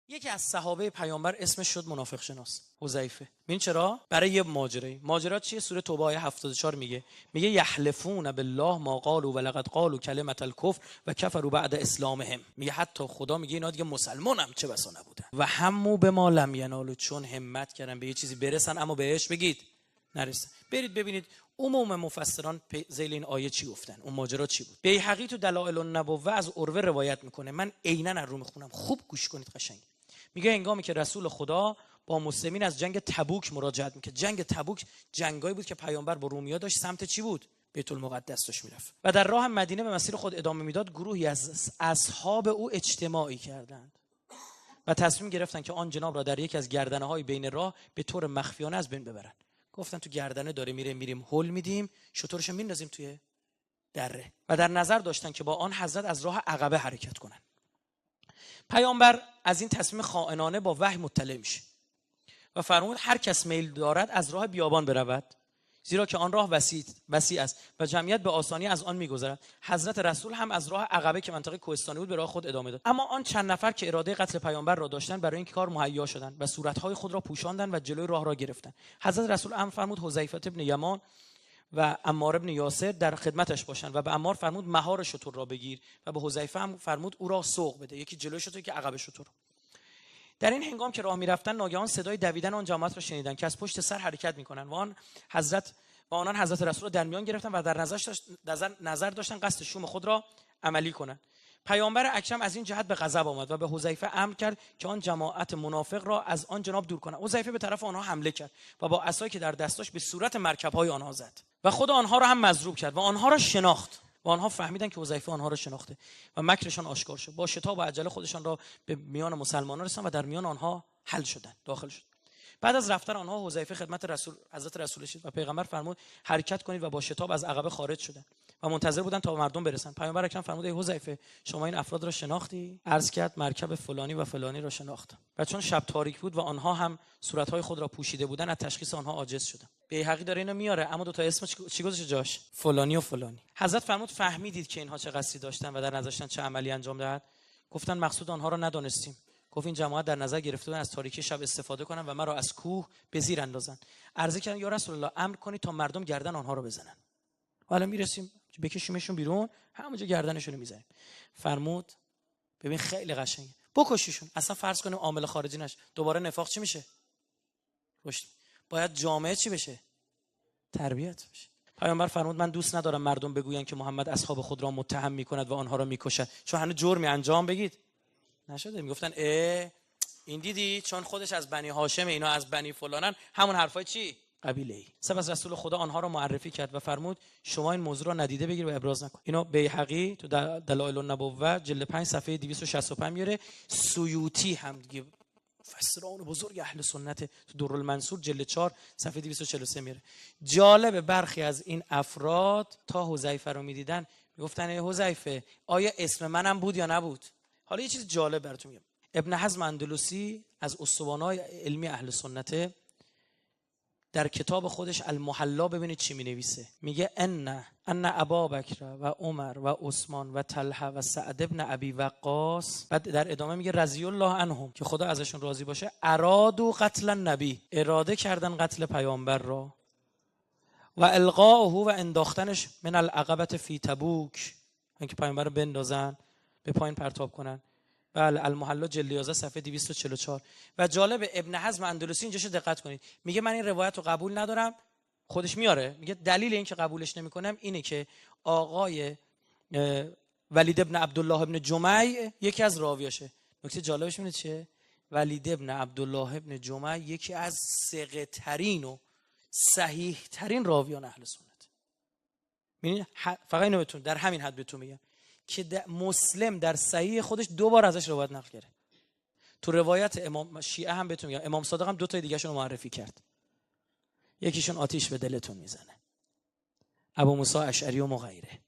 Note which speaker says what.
Speaker 1: یکی از صحابه پیامبر اسمش شد منافق شناس، حذیفه. ببین چرا؟ برای یه ماجرا چیه؟ سوره توبه آیه 74 میگه یحلفون بالله ما قالوا ولقد قالوا کلمه الکفر و کفروا بعد اسلامهم. میگه حتی خدا میگه اینا دیگه مسلمانم چه بسا نبودن. و همو به ما لم ینالوا، چون همت کردن به یه چیزی برسن اما بهش بگید نرسن. برید ببینید عموم مفسران ذیل این آیه چی گفتن، اون ماجرا چی بود. بیهقی تو دلائل النبوه از عروه روایت میکنه، من عیناً از رو میخونم، خوب گوش کنید قشنگ. میگه هنگامی که رسول خدا با مسلمین از جنگ تبوک مراجعت میکرد. جنگ تبوک جنگایی بود که پیامبر با رومیا داشت سمت چی بود؟ بیت المقدس داشت میرفت و در راه مدینه به مسیر خود ادامه میداد. گروهی از اصحاب او اجتماعی کردند و تصمیم گرفتن که آن جناب را در یکی از گردنه‌های بین راه به طور مخفیانه از بین ببرن. گفتن تو گردنه داره میریم هول میدیم، شطورش میندازیم توی دره. و در نظر داشتن که با آن حضرت از راه عقبه حرکت کنن. پیامبر از این تصمیم خائنانه با وحی مطلع میشه و فرمود هر کس میل دارد از راه بیابان برود، زیرا که آن راه وسیع است و جمعیت به آسانی از آن میگذرد. حضرت رسول هم از راه عقبه که منطقه کوهستانی بود به راه خود ادامه داد. اما آن چند نفر که اراده قتل پیامبر را داشتند برای این کار مهیا شدند و صورتهای خود را پوشاندند و جلوی راه را گرفتند. حضرت رسول امر فرمود حذیفه ابن یمان و عمار ابن یاسر در خدمتش باشند و به عمار فرمود مهار شتر را بگیر و به حذیفه هم فرمود او را سوق بده، یکی جلوی شتر یکی عقب شتر. در این هنگام که راه میرفتن ناگهان صدای دویدن آن جماعت را شنیدند که از پشت سر حرکت میکنند و آنان حضرت رسول را در میان گرفتند و در نظر داشتن قصد شوم خود را عملی کنند. پیامبر اکرم از این جهت به غضب آمد و به حذیفه امر کرد که آن جماعت منافق را از آن جناب دور کنند. حذیفه به طرف آنها حمله کرد و با عصایی که در دست داشت به صورت مرکب‌های آنها زد و خود آنها را هم مضروب کرد و آنها را شناخت و آنها فهمیدند که حذیفه آنها را شناخته و مکرشان آشکار شد. با شتاب و عجله خودشان را به میان مسلمانان رساندند و در میان آنها حل شدند، داخل شد. بعد از رفتن آنها حذیفه خدمت رسول حضرت رسول شد و پیغمبر فرمود حرکت کنید و با شتاب از عقبه خارج شدند و منتظر بودند تا مردم برسند. پیامبر اکرم فرمود ای حذیفه شما این افراد را شناختی؟ عرض کرد مرکب فلانی و فلانی را شناختم. و چون شب تاریک بود و آنها هم صورتهای خود را پوشیده بودند از تشخیص آنها عاجز شدم. بیهقی داره اینو میاره اما دو تا اسم چی گذاشته جاش؟ فلانی و فلانی. حضرت فرمود فهمیدید که اینها چه قصدی داشتن و در نظرشون چه عملی انجام دهند؟ گفتن مقصود آنها را ندانستیم. گفت این جماعت در نظر گرفته بودن از تاریکی شب استفاده کنن و مرا از کوه به زیر اندازن. عرضه کردن یا رسول الله امر کنید تا مردم گردن آنها رو بزنن. حالا میرسیم بکشیمشون بیرون، همونجا گردنشون رو میزنیم. فرمود ببین خیلی قشنگه، بکشیشون. اصلا فرض کنیم عامل خارجی نشه، دوباره نفاق چی میشه؟ رشد. باید جامعه چی بشه؟ تربیت بشه. پیامبر فرمود من دوست ندارم مردم بگویند که محمد اصحاب خود را متهم میکند و آنها را میکشد، چون هنوز جرمی انجام بگید نشده. میگفتن این دیدی چون خودش از بنی هاشم اینا از بنی فلانن، همون حرفای چی قبیله‌ای. سپس رسول خدا آنها را معرفی کرد و فرمود شما این موضوع را ندیده بگیر و ابراز نکن. اینو بیهقی تو دلائل النبوه جلد 5 صفحه 265 میاره. سیوطی هم دیگه مفسران بزرگ اهل سنت تو درالمنصور جلد 4 صفحه 243 میاره. جالب برخی از این افراد تا حذیفه رو میدیدن میگفتن ای حذیفه آیا اسم منم بود یا نبود؟ حالا یه چیز جالب براتون میگم. ابن حزم اندلسی از اسطوانه‌های علمی اهل سنت در کتاب خودش المحلا ببینید چی مینویسه. میگه ان ابابکر و عمر و عثمان و طلحه و سعد ابن ابی وقاص، بعد در ادامه میگه رضی الله عنهم که خدا ازشون راضی باشه، ارادوا قتل النبی، اراده کردن قتل پیامبر را، و القاءه و انداختنش من العقبه فی تبوک، اینکه پیامبر رو بندازن به پایین پرتاب کنن. بله المحلا جلد 11 صفحه 244. و جالب ابن حزم اندلسی اینجاشو دقت کنید، میگه من این روایت رو قبول ندارم. خودش میاره میگه دلیل این که قبولش نمیکنم اینه که آقای ولید ابن عبدالله ابن جمعی یکی از راویاشه. نکته جالبش میونه چیه؟ ولید ابن عبدالله ابن جمعی یکی از ثقه ترین و صحیح ترین راویان اهل سنت. ببین فقط اینو بهتون در همین حد بهتون میگم که مسلم در صحیح خودش 2 بار ازش روایت نقل کرده. تو روایت امام شیعه هم بهتون میگم امام صادق هم 2 تا دیگه شون معرفی کرد. یکیشون آتیش به دلتون میزنه، ابو موسی اشعری و غیره.